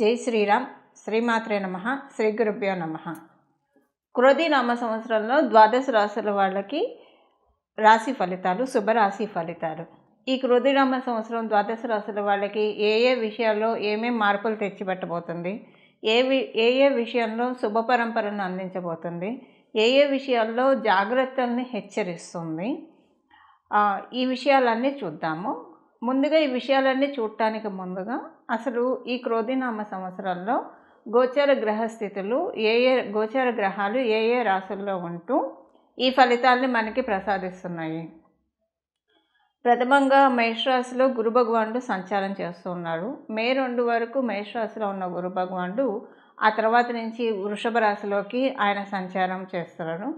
జై శ్రీరామ్. శ్రీమాత్రే నమః. శ్రీ గురుభ్యో నమః. క్రోధి నామ సంవత్సరంలో ద్వాదశ రాశుల వాళ్ళకి రాశి ఫలితాలు, శుభరాశి ఫలితాలు. ఈ క్రోధి నామ సంవత్సరం ద్వాదశ రాశుల వాళ్ళకి ఏ విషయాల్లో ఏమేం మార్పులు తెచ్చిపెట్టబోతుంది, ఏ విషయంలో శుభ పరంపరను అందించబోతుంది, ఏ విషయాల్లో జాగ్రత్తల్ని హెచ్చరిస్తుంది, ఈ విషయాలన్నీ చూద్దాము. ముందుగా ఈ విషయాలన్నీ చూడటానికి ముందుగా అసలు ఈ క్రోధినామ సంవత్సరాల్లో గోచర గ్రహస్థితులు గోచర గ్రహాలు ఏ రాశుల్లో ఉంటూ ఈ ఫలితాలని మనకి ప్రసాదిస్తున్నాయి. ప్రథమంగా మేషరాశిలో గురు భగవానుడు సంచారం చేస్తూ ఉన్నాడు. మే 2 వరకు మేషరాశిలో ఉన్న గురు భగవానుడు ఆ తర్వాత నుంచి వృషభ రాశిలోకి ఆయన సంచారం చేస్తున్నాడు.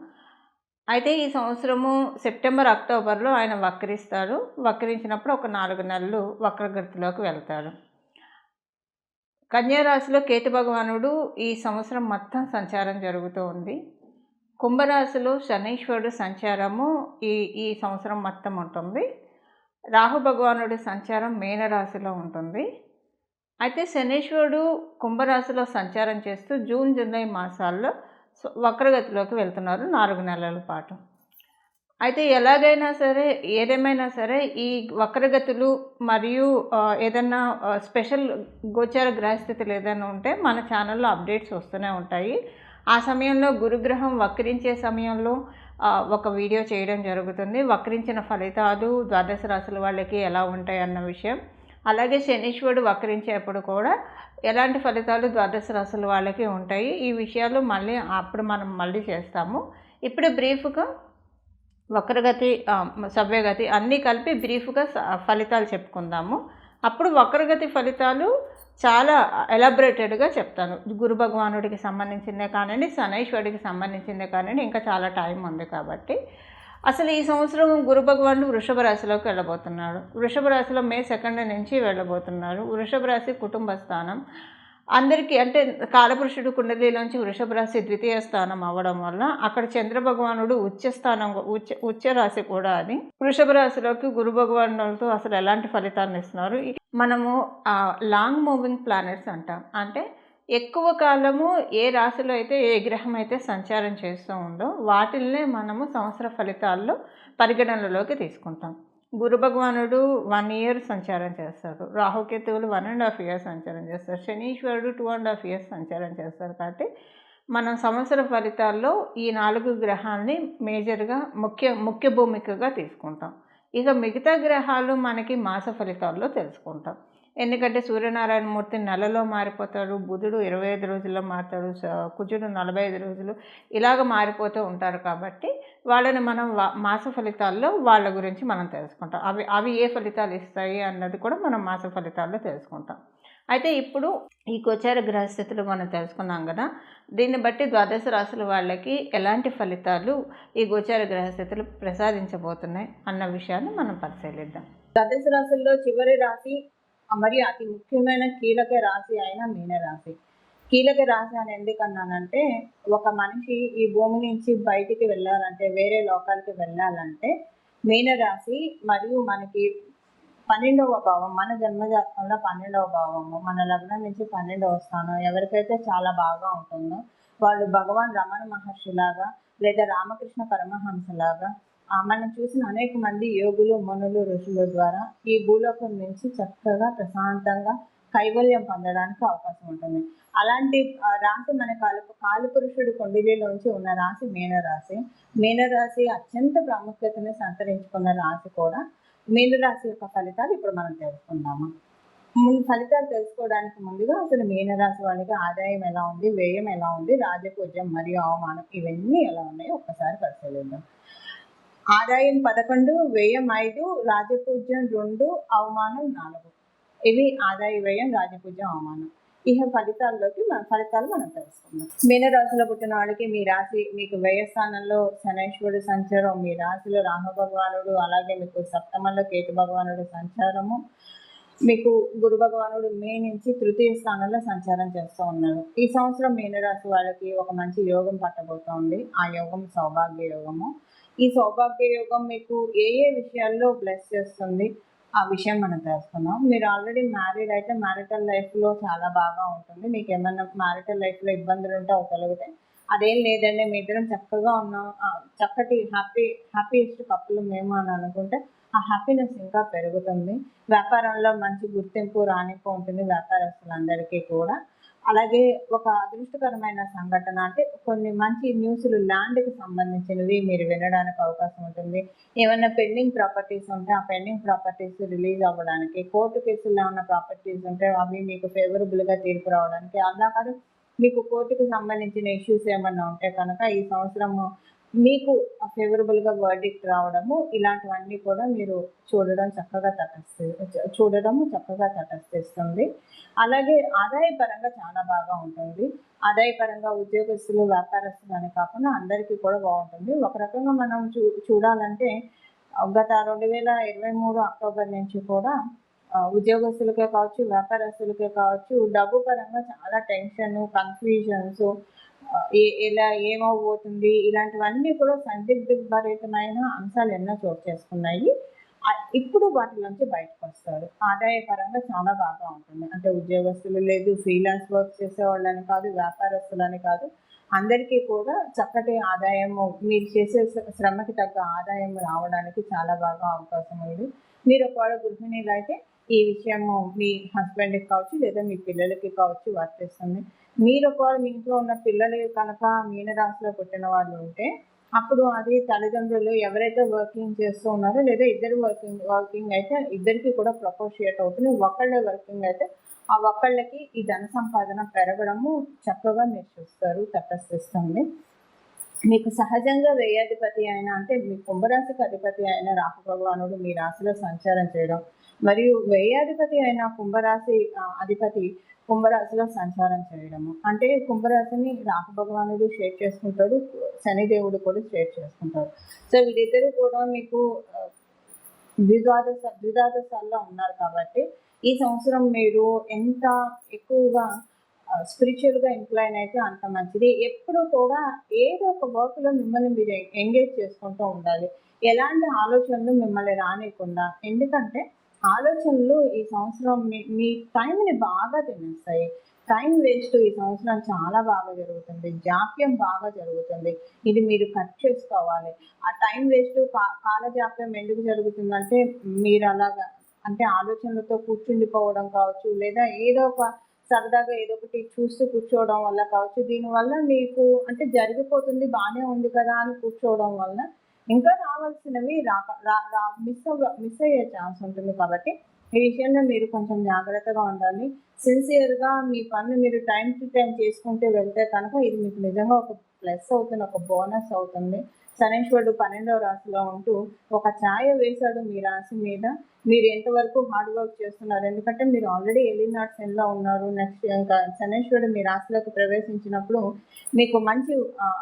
అయితే ఈ సంవత్సరము సెప్టెంబర్, అక్టోబర్లో ఆయన వక్రిస్తాడు. వక్రించినప్పుడు ఒక 4 నెలలు వక్రగతిలోకి వెళ్తాడు. కన్యారాశిలో కేతు భగవానుడు ఈ సంవత్సరం మొత్తం సంచారం జరుగుతూ ఉంది. కుంభరాశిలో శనీశ్వరుడు సంచారము ఈ సంవత్సరం మొత్తం ఉంటుంది. రాహు భగవానుడి సంచారం మీనరాశిలో ఉంటుంది. అయితే శనీశ్వరుడు కుంభరాశిలో సంచారం చేస్తూ జూన్, జూలై మాసాల్లో వక్రగతిలోకి వెళ్తున్నారు 4 నెలల పాటు. అయితే ఏదేమైనా సరే ఈ వక్రగతులు మరియు ఏదన్నా స్పెషల్ గోచార గ్రహస్థితులు ఏదైనా ఉంటే మన ఛానల్లో అప్డేట్స్ వస్తూనే ఉంటాయి. ఆ సమయంలో గురుగ్రహం వక్రించే సమయంలో ఒక వీడియో చేయడం జరుగుతుంది. వక్రించిన ఫలితాలు ద్వాదశ రాశుల వాళ్ళకి ఎలా ఉంటాయి అన్న విషయం, అలాగే శనీశ్వరుడు వక్రించేప్పుడు కూడా ఎలాంటి ఫలితాలు ద్వాదశ రాశుల వాళ్ళకి ఉంటాయి, ఈ విషయాలు మనం మళ్ళీ చేస్తాము. ఇప్పుడు బ్రీఫ్గా వక్రగతి, సవ్యగతి అన్నీ కలిపి బ్రీఫ్గా ఫలితాలు చెప్పుకుందాము. అప్పుడు వక్రగతి ఫలితాలు చాలా ఎలాబరేటెడ్గా చెప్తాను. గురు భగవానుడికి సంబంధించిందే కానివ్వండి, శనైశ్వరుడికి సంబంధించిందే కానివ్వండి, ఇంకా చాలా టైం ఉంది కాబట్టి. అసలు ఈ సంవత్సరం గురు భగవానుడు వృషభ రాశిలోకి వెళ్ళబోతున్నాడు. వృషభ రాశిలో మే 2 నుంచి వెళ్ళబోతున్నాడు. వృషభ రాశి కుటుంబ స్థానం. అందరికీ అంటే కాలపురుషుడు కుండలిలోంచి వృషభ రాశి ద్వితీయ స్థానం అవ్వడం వల్ల అక్కడ చంద్ర భగవానుడు ఉచ్చ రాశి కూడా అది. వృషభ రాశిలోకి గురు భగవానులతో అసలు ఎలాంటి ఫలితాలను ఇస్తున్నారు. మనము లాంగ్ మూవింగ్ ప్లానెట్స్ అంటాం. అంటే ఎక్కువ కాలము ఏ రాశిలో అయితే ఏ గ్రహం అయితే సంచారం చేస్తూ ఉందో వాటిల్నే మనము సంవత్సర ఫలితాల్లో పరిగణనలోకి తీసుకుంటాం. గురు భగవానుడు 1 year సంచారం చేస్తారు. రాహుకేతువులు 1.5 years సంచారం చేస్తారు. శనీశ్వరుడు 2.5 years సంచారం చేస్తారు. కాబట్టి మనం సంవత్సర ఫలితాల్లో ఈ 4 గ్రహాలని మేజర్గా ముఖ్య భూమికగా తీసుకుంటాం. ఇక మిగతా గ్రహాలు మనకి మాస ఫలితాల్లో తెలుసుకుంటాం. ఎందుకంటే సూర్యనారాయణమూర్తి నెలలో మారిపోతాడు, బుధుడు 25 రోజుల్లో మారుతాడు, కుజుడు 45 రోజులు ఇలాగ మారిపోతూ ఉంటారు. కాబట్టి వాళ్ళని మనం మాస ఫలితాల్లో వాళ్ళ గురించి మనం తెలుసుకుంటాం. అవి ఏ ఫలితాలు ఇస్తాయి అన్నది కూడా మనం మాస ఫలితాల్లో తెలుసుకుంటాం. అయితే ఇప్పుడు ఈ గోచార గ్రహస్థితులు మనం తెలుసుకున్నాం కదా, దీన్ని బట్టి ద్వాదశ రాశుల వాళ్ళకి ఎలాంటి ఫలితాలు ఈ గోచార గ్రహస్థితులు ప్రసాదించబోతున్నాయి అన్న విషయాన్ని మనం పరిశీలిద్దాం. ద్వాదశ రాశుల్లో చివరి రాశి మరియు అతి ముఖ్యమైన కీలక రాశి అయిన మీనరాశి. కీలక రాశి అని ఎందుకన్నానంటే, ఒక మనిషి ఈ భూమి నుంచి బయటికి వెళ్ళాలంటే, వేరే లోకాలకి వెళ్ళాలంటే మీనరాశి మరియు మనకి 12వ భావం, మన జన్మజాతకంలో 12వ భావము, మన లగ్నం నుంచి 12వ స్థానం ఎవరికైతే చాలా బాగా ఉంటుందో వాళ్ళు భగవాన్ రమణ మహర్షిలాగా లేదా రామకృష్ణ పరమహంసలాగా మనం చూసిన అనేక మంది యోగులు, మునులు, ఋషుల ద్వారా ఈ భూలోకం నుంచి చక్కగా ప్రశాంతంగా కైవల్యం పొందడానికి అవకాశం ఉంటుంది. అలాంటి రాశి మన కాలపురుషుడు కుండలిలోంచి ఉన్న రాశి మీనరాశి. మీనరాశి అత్యంత ప్రాముఖ్యతను సంతరించుకున్న రాశి కూడా. మీనరాశి యొక్క ఫలితాలు ఇప్పుడు మనం తెలుసుకుందాము. ఫలితాలు తెలుసుకోవడానికి ముందుగా అసలు మీనరాశి వాళ్ళకి ఆదాయం ఎలా ఉంది, వ్యయం ఎలా ఉంది, రాజపూజ్యం మరియు అవమానం ఇవన్నీ ఎలా ఉన్నాయో ఒక్కసారి పరిశీలిద్దాం. ఆదాయం 11, వ్యయం 5, రాజపూజ్యం 2, అవమానం 4. ఇవి ఆదాయ, వ్యయం, రాజపూజ్యం, అవమానం. ఇక ఫలితాలు మనం తెలుసుకుందాం. మీనరాశిలో పుట్టిన వాళ్ళకి మీకు వ్యయస్థానంలో శనైశ్వరుడు సంచారం, మీ రాశిలో రాహు భగవానుడు, అలాగే మీకు సప్తమంలో కేతు భగవానుడు సంచారము, మీకు గురు భగవానుడు మే నుంచి తృతీయ స్థానంలో సంచారం చేస్తూ ఉన్నాడు. ఈ సంవత్సరం మీనరాశి వాళ్ళకి ఒక మంచి యోగం పట్టబోతోంది. ఆ యోగం సౌభాగ్య యోగము. ఈ సౌభాగ్య యోగం మీకు ఏ విషయాల్లో బ్లెస్ చేస్తుంది, ఆ విషయం మనం తెలుసుకుందాం. మీరు ఆల్రెడీ మ్యారీడ్ అయితే మ్యారిటల్ లైఫ్‌లో చాలా బాగా ఉంటుంది. మీకేమన్నా మ్యారిటల్ లైఫ్‌లో ఇబ్బందులుంటే అవి తొలగుతాయి. అదేం లేదండి మీ ఇద్దరం చక్కగా ఉన్నాం. చక్కటి హ్యాపీయెస్ట్ కపుల్ మేము అని అనుకుంటే ఆ హ్యాపీనెస్ ఇంకా పెరుగుతుంది. వ్యాపారంలో మంచి గుర్తింపు, రాణింపు ఉంటుంది వ్యాపారస్తులందరికీ కూడా. అలాగే ఒక అదృష్టకరమైన సంఘటన అంటే కొన్ని మంచి న్యూస్‌లు ల్యాండ్‌కి సంబంధించినవి మీరు వినడానికి అవకాశం ఉంటుంది. ఏమన్నా పెండింగ్ ప్రాపర్టీస్ ఉంటే ఆ పెండింగ్ ప్రాపర్టీస్ రిలీజ్ అవ్వడానికి, కోర్టు కేసుల్లో ఉన్న ప్రాపర్టీస్ ఉంటే అవి మీకు ఫేవరబుల్‌గా తీర్పు రావడానికి, అలా కాదు మీకు కోర్టుకి సంబంధించిన ఇష్యూస్ ఏమన్నా ఉంటే కనుక ఈ సంవత్సరము మీకు ఫేవరబుల్‌గా వర్డిక్ట్ రావడము, ఇలాంటివన్నీ కూడా మీరు చూడడము చక్కగా తటస్థిస్తుంది. అలాగే ఆదాయపరంగా చాలా బాగా ఉంటుంది. ఆదాయపరంగా ఉద్యోగస్తులు, వ్యాపారస్తులు అని కాకుండా అందరికీ కూడా బాగుంటుంది. ఒక రకంగా మనం చూడాలంటే గత 2023 అక్టోబర్ నుంచి కూడా ఉద్యోగస్తులకే కావచ్చు, వ్యాపారస్తులకే కావచ్చు, డబ్బు పరంగా చాలా టెన్షను, కన్‌ఫ్యూజన్స్ ఎలా ఏమవ్వబోతుంది ఇలాంటివన్నీ కూడా సందిగ్ధభరితమైన అంశాలు ఎన్నో చోటు చేసుకున్నాయి. ఇప్పుడు వాటిలోంచి బయటకొస్తారు. ఆదాయపరంగా చాలా బాగా ఉంటుంది. అంటే ఉద్యోగస్తులు లేదు, ఫ్రీలాన్స్ వర్క్ చేసేవాళ్ళని కాదు, వ్యాపారస్తులని కాదు. అందరికీ కూడా చక్కటి ఆదాయము మీరు చేసే శ్రమకి తగ్గ ఆదాయం రావడానికి చాలా బాగా అవకాశం ఉంది. మీరు ఒకవేళ గృహిణులైతే ఈ విషయము మీ హస్బెండ్‌కి కావచ్చు, లేదా మీ పిల్లలకి కావచ్చు వర్తిస్తుంది. మీరు ఒకవేళ మీ ఇంట్లో ఉన్న పిల్లలు కనుక మీనరాశిలో పుట్టిన వాళ్ళు ఉంటే అప్పుడు అది తల్లిదండ్రులు ఎవరైతే వర్కింగ్ చేస్తూ ఉన్నారో లేదా ఇద్దరు వర్కింగ్ అయితే ఇద్దరికి కూడా ప్రపోర్షియేట్ అవుతుంది. ఒకళ్ళే వర్కింగ్ అయితే ఆ ఒక్కళ్ళకి ఈ ధన సంపాదన పెరగడము చక్కగా మీరు చూస్తారు, తటస్థిస్తుంది. మీకు సహజంగా వ్యయాధిపతి అయిన అంటే మీ కుంభరాశికి అధిపతి అయిన రాహు భగవానుడు మీ రాశిలో సంచారం చేయడం మరియు వ్యయాధిపతి అయిన కుంభరాశి అధిపతి కుంభరాశిలో సంచారం చేయడము అంటే కుంభరాశిని రాహు భగవానుడు షేర్ చేసుకుంటాడు, శనిదేవుడు కూడా షేర్ చేసుకుంటాడు. సో వీరిద్దరూ కూడా మీకు ద్విదాదశాల్లో ఉన్నారు కాబట్టి ఈ సంవత్సరం మీరు ఎంత ఎక్కువగా స్పిరిచువల్‌గా ఇంక్లైన్ అయితే అంత మంచిది. ఎప్పుడు కూడా ఏదో ఒక వర్క్‌లో మిమ్మల్ని మీరు ఎంగేజ్ చేసుకుంటూ ఉండాలి. ఎలాంటి ఆలోచనలు మిమ్మల్ని రానీయకుండా. ఎందుకంటే ఆలోచనలు ఈ సంవత్సరం మీ టైంని బాగా తినేస్తాయి. టైం వేస్ట్ ఈ సంవత్సరం చాలా బాగా జరుగుతుంది. జాప్యం బాగా జరుగుతుంది. ఇది మీరు కట్ చేసుకోవాలి. ఆ టైం వేస్ట్ కాలజాప్యం ఎందుకు జరుగుతుందంటే మీరు అలాగా అంటే ఆలోచనలతో కూర్చుండిపోవడం కావచ్చు, లేదా ఏదో ఒక సరదాగా ఏదో ఒకటి చూస్తూ కూర్చోవడం వల్ల కావచ్చు. దీనివల్ల మీకు అంటే జరిగిపోతుంది బానే ఉంది కదా అని కూర్చోవడం వల్ల ఇంకా రావాల్సినవి రాక రా రా మిస్ అయ్యే ఛాన్స్ ఉంటుంది. కాబట్టి ఈ విషయంలో మీరు కొంచెం జాగ్రత్తగా ఉండాలి. సిన్సియర్‌గా మీ పనులు మీరు టైమ్ టు టైమ్ చేసుకుంటూ వెళ్తే కనుక ఇది మీకు నిజంగా ఒక ప్లస్ అవుతుంది. ఒక బోనస్ అవుతుంది. శనీశ్వరుడు 12వ రాశిలో ఉంటూ ఒక ఛాయ వేశాడు మీ రాశి మీద. మీరు ఎంతవరకు హార్డ్ వర్క్ చేస్తున్నారు. ఎందుకంటే మీరు ఆల్రెడీ ఎలినాట్ సెన్‌లో ఉన్నారు. నెక్స్ట్ ఇంకా శనీశ్వరుడు మీ రాశిలోకి ప్రవేశించినప్పుడు మీకు మంచి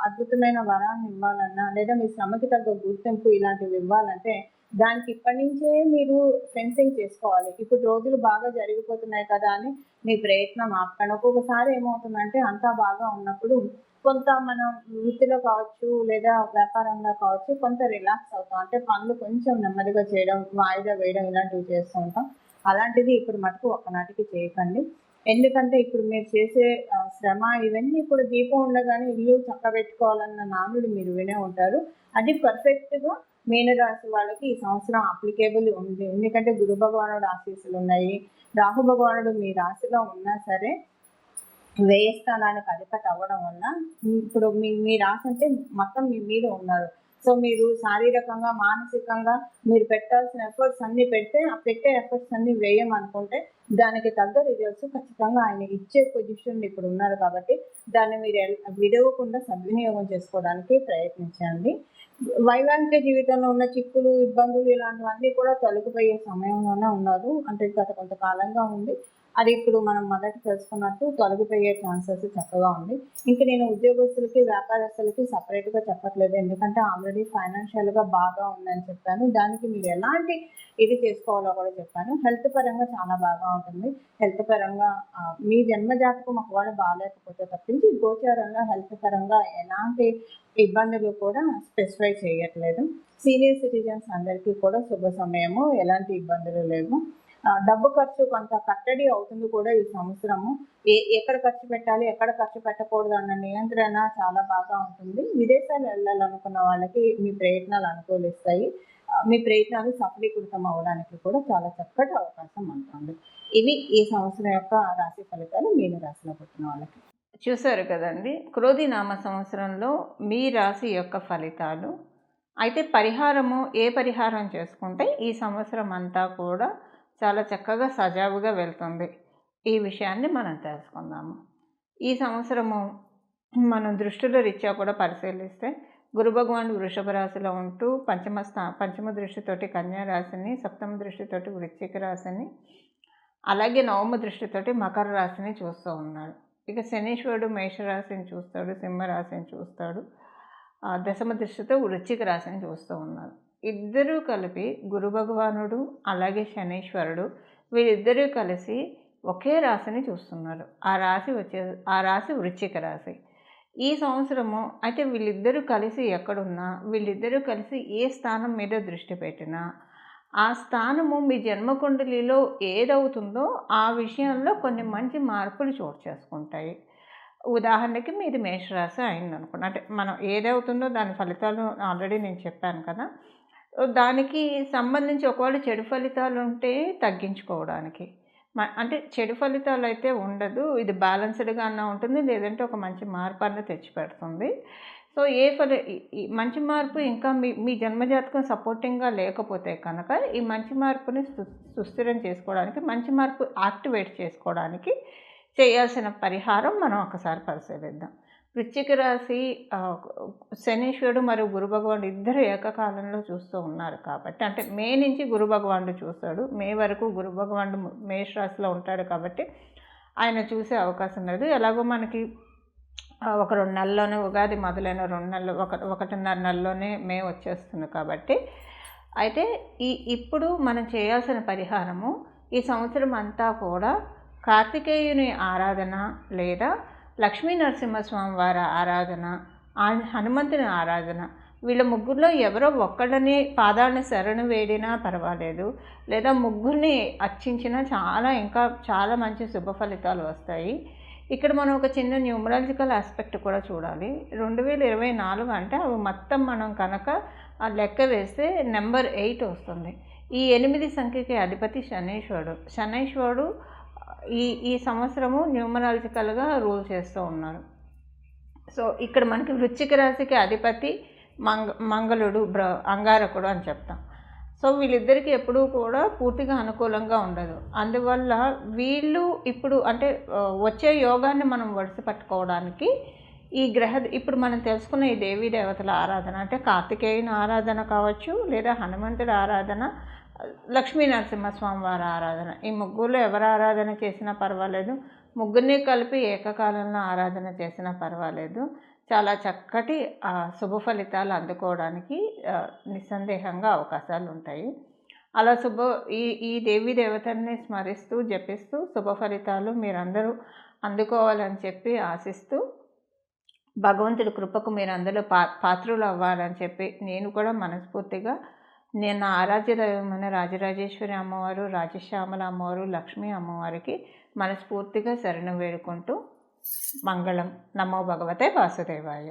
అద్భుతమైన వరాన్ని ఇవ్వాలన్నా లేదా మీ శ్రమకి తగ్గ గుర్తింపు ఇలాంటివి ఇవ్వాలంటే దానికి ఇప్పటి నుంచే మీరు ఫెన్సింగ్ చేసుకోవాలి. ఇప్పుడు రోజులు బాగా జరిగిపోతున్నాయి కదా అని మీ ప్రయత్నం ఆపకండి. ఒక్కొక్కసారి ఏమవుతుందంటే అంతా బాగా ఉన్నప్పుడు కొంత మనం వృత్తిలో కావచ్చు లేదా వ్యాపారంలో కావచ్చు కొంత రిలాక్స్ అవుతాం. అంటే పనులు కొంచెం నెమ్మదిగా చేయడం, వాయిదా వేయడం ఇలాంటివి చేస్తూ ఉంటాం. అలాంటిది ఇప్పుడు మటుకు ఒక్కనాటికి చేయకండి. ఎందుకంటే ఇప్పుడు మీరు చేసే శ్రమ ఇవన్నీ కూడా దీపం ఉండగానే ఇల్లు చక్కబెట్టుకోవాలన్న నానుడి మీరు వినే ఉంటారు. అది పర్ఫెక్ట్‌గా మీనరాశి వాళ్ళకి ఈ సంవత్సరం అప్లికేబుల్ ఉంది. ఎందుకంటే గురు భగవానుడు ఆశీస్సులు ఉన్నాయి. రాహు భగవానుడు మీ రాశిలో ఉన్నా సరే వ్యయస్థానానికి అధిపతి అవ్వడం వల్ల ఇప్పుడు మీ రాశి అంటే మొత్తం మీ మీద ఉన్నారు. సో మీరు శారీరకంగా, మానసికంగా మీరు పెట్టాల్సిన ఎఫర్ట్స్ అన్నీ పెడితే ఆ పెట్టే ఎఫర్ట్స్ అన్నీ వ్యయం అనుకుంటే దానికి తగ్గ రిజల్ట్స్ ఖచ్చితంగా ఆయన ఇచ్చే పొజిషన్‌లో ఇప్పుడు ఉన్నారు కాబట్టి దాన్ని మీరు విడవకుండా సద్వినియోగం చేసుకోవడానికి ప్రయత్నించండి. వైవాహిక జీవితంలో ఉన్న చిక్కులు, ఇబ్బందులు ఇలాంటివన్నీ కూడా తొలగిపోయే సమయంలోనే ఉన్నారు. అంటే గత కొంతకాలంగా ఉంది. అది ఇప్పుడు మనం మొదట తెలుసుకున్నట్టు తొలగిపోయే ఛాన్సెస్ చక్కగా ఉంది. ఇంక నేను ఉద్యోగస్తులకి, వ్యాపారస్తులకి సెపరేట్‌గా చెప్పట్లేదు. ఎందుకంటే ఆల్రెడీ ఫైనాన్షియల్‌గా బాగా ఉందని చెప్పాను. దానికి మీరు ఎలాంటి ఇది చేసుకోవాలో కూడా చెప్పాను. హెల్త్ పరంగా చాలా బాగా ఉంటుంది. హెల్త్ పరంగా మీ జన్మ జాతకం ఒకవేళ బాలేకపోతే తప్పించి గోచారంలో హెల్త్ పరంగా ఎలాంటి ఇబ్బందులు కూడా స్పెసిఫై చేయట్లేదు. సీనియర్ సిటిజన్స్ అందరికీ కూడా శుభ సమయము. ఎలాంటి ఇబ్బందులు లేవు. డబ్బు ఖర్చు కొంత కట్టడి అవుతుంది కూడా ఈ సంవత్సరము. ఎక్కడ ఖర్చు పెట్టాలి, ఎక్కడ ఖర్చు పెట్టకూడదు అన్న నియంత్రణ చాలా బాగా ఉంటుంది. విదేశాలు వెళ్ళాలనుకున్న వాళ్ళకి మీ ప్రయత్నాలు అనుకూలిస్తాయి. మీ ప్రయత్నాలు సఫలీకృతం అవ్వడానికి కూడా చాలా చక్కటి అవకాశం ఉంటుంది. ఇవి ఈ సంవత్సరం యొక్క రాశి ఫలితాలు మీన రాశిలో పుట్టిన వాళ్ళకి. చూశారు కదండి, క్రోధి నామ సంవత్సరంలో మీ రాశి యొక్క ఫలితాలు. అయితే పరిహారము ఏ పరిహారం చేసుకుంటే ఈ సంవత్సరం అంతా కూడా చాలా చక్కగా సజావుగా వెళ్తుంది, ఈ విషయాన్ని మనం తెలుసుకుందాము. ఈ సంవత్సరము మనం దృష్టిల రీత్యా కూడా పరిశీలిస్తే గురు భగవానుడు వృషభ రాశిలో ఉంటూ పంచమ దృష్టితోటి కన్యా రాశిని, సప్తమ దృష్టితోటి వృశ్చిక రాశిని, అలాగే నవమ దృష్టితోటి మకర రాశిని చూస్తూ ఉన్నాడు. ఇక శనీశ్వరుడు మేషరాశిని చూస్తాడు, సింహరాశిని చూస్తాడు, దశమ దృష్టితో వృశ్చిక రాశిని చూస్తూ ఉన్నారు. ఇద్దరూ కలిపి గురు భగవానుడు అలాగే శనీశ్వరుడు వీళ్ళిద్దరూ కలిసి ఒకే రాశిని చూస్తున్నారు. ఆ రాశి వృశ్చిక రాశి. ఈ సంవత్సరము అయితే వీళ్ళిద్దరూ కలిసి ఎక్కడున్నా, వీళ్ళిద్దరూ కలిసి ఏ స్థానం మీద దృష్టి పెట్టినా ఆ స్థానము మీ జన్మకుండలిలో ఏదవుతుందో ఆ విషయంలో కొన్ని మంచి మార్పులు చోటు చేసుకుంటాయి. ఉదాహరణకి మీది మేషరాశి అయిందనుకోండి, అంటే మనం ఏదవుతుందో దాని ఫలితాలు ఆల్రెడీ నేను చెప్పాను కదా. దానికి సంబంధించి ఒకవేళ చెడు ఫలితాలు ఉంటే తగ్గించుకోవడానికి, అంటే చెడు ఫలితాలు అయితే ఉండదు, ఇది బ్యాలెన్స్డ్గా అన్న ఉంటుంది, లేదంటే ఒక మంచి మార్పు అన్న తెచ్చిపెడుతుంది. సో ఈ మంచి మార్పు ఇంకా మీ జన్మజాతకం సపోర్టింగ్గా లేకపోతే కనుక ఈ మంచి మార్పుని సుస్థిరం చేసుకోవడానికి, మంచి మార్పు యాక్టివేట్ చేసుకోవడానికి చేయాల్సిన పరిహారం మనం ఒకసారి పరిశీలిద్దాం. వృశ్చిక రాశి శనీశ్వరుడు మరియు గురు భగవానుడు ఇద్దరు ఏకకాలంలో చూస్తూ ఉన్నారు కాబట్టి, అంటే మే నుంచి గురు భగవానుడు చూస్తాడు, మే వరకు గురు భగవానుడు మేష రాశిలో ఉంటాడు కాబట్టి ఆయన చూసే అవకాశం లేదు. ఎలాగో మనకి ఒక 2 నెలల్లోనే ఉగాది మొదలైన 2 నెలలు, 1.5 నెలలోనే మే వచ్చేస్తుంది కాబట్టి, అయితే ఇప్పుడు మనం చేయాల్సిన పరిహారము ఈ సంవత్సరం అంతా కూడా కార్తికేయుని ఆరాధన లేదా లక్ష్మీ నరసింహస్వామి వారి ఆరాధన, హనుమంతుని ఆరాధన, వీళ్ళ ముగ్గురులో ఎవరో ఒక్కళ్ళని పాదాలను శరణు వేడినా పర్వాలేదు, లేదా ముగ్గురిని అర్చించినా ఇంకా చాలా మంచి శుభ ఫలితాలు వస్తాయి. ఇక్కడ మనం ఒక చిన్న న్యూమరాలజికల్ ఆస్పెక్ట్ కూడా చూడాలి. 2024 అంటే అవి మొత్తం మనం కనుక లెక్క వేస్తే నెంబర్ 8 వస్తుంది. ఈ 8 సంఖ్యకి అధిపతి శనైశ్వరుడు ఈ సంవత్సరము న్యూమరాలజికల్గా రూల్ చేస్తూ ఉన్నారు. సో ఇక్కడ మనకి వృశ్చిక రాశికి అధిపతి మంగళుడు, అంగారకుడు అని చెప్తాం. సో వీళ్ళిద్దరికీ ఎప్పుడూ కూడా పూర్తిగా అనుకూలంగా ఉండదు. అందువల్ల వీళ్ళు ఇప్పుడు అంటే వచ్చే యోగాన్ని మనం వడిసి పట్టుకోవడానికి ఇప్పుడు మనం తెలుసుకున్న ఈ దేవీ దేవతల ఆరాధన, అంటే కార్తికేయుని ఆరాధన కావచ్చు, లేదా హనుమంతుడి ఆరాధన, లక్ష్మీ నరసింహస్వామి వారి ఆరాధన, ఈ ముగ్గురులో ఎవరు ఆరాధన చేసినా పర్వాలేదు, ముగ్గురిని కలిపి ఏకకాలంలో ఆరాధన చేసినా పర్వాలేదు, చాలా చక్కటి శుభ ఫలితాలు అందుకోవడానికి నిస్సందేహంగా అవకాశాలు ఉంటాయి. అలా ఈ దేవీ దేవతల్ని స్మరిస్తూ జపిస్తూ శుభ ఫలితాలు మీరందరూ అందుకోవాలని చెప్పి ఆశిస్తూ, భగవంతుడి కృపకు మీరందరూ పాత్రులు అవ్వాలని చెప్పి నేను కూడా మనస్ఫూర్తిగా నా ఆరాధ్య దైవమైన రాజరాజేశ్వరి అమ్మవారు, రాజశ్యామల అమ్మవారు, లక్ష్మీ అమ్మవారికి మనస్ఫూర్తిగా శరణు వేడుకుంటూ మంగళం. నమో భగవతే వాసుదేవాయ.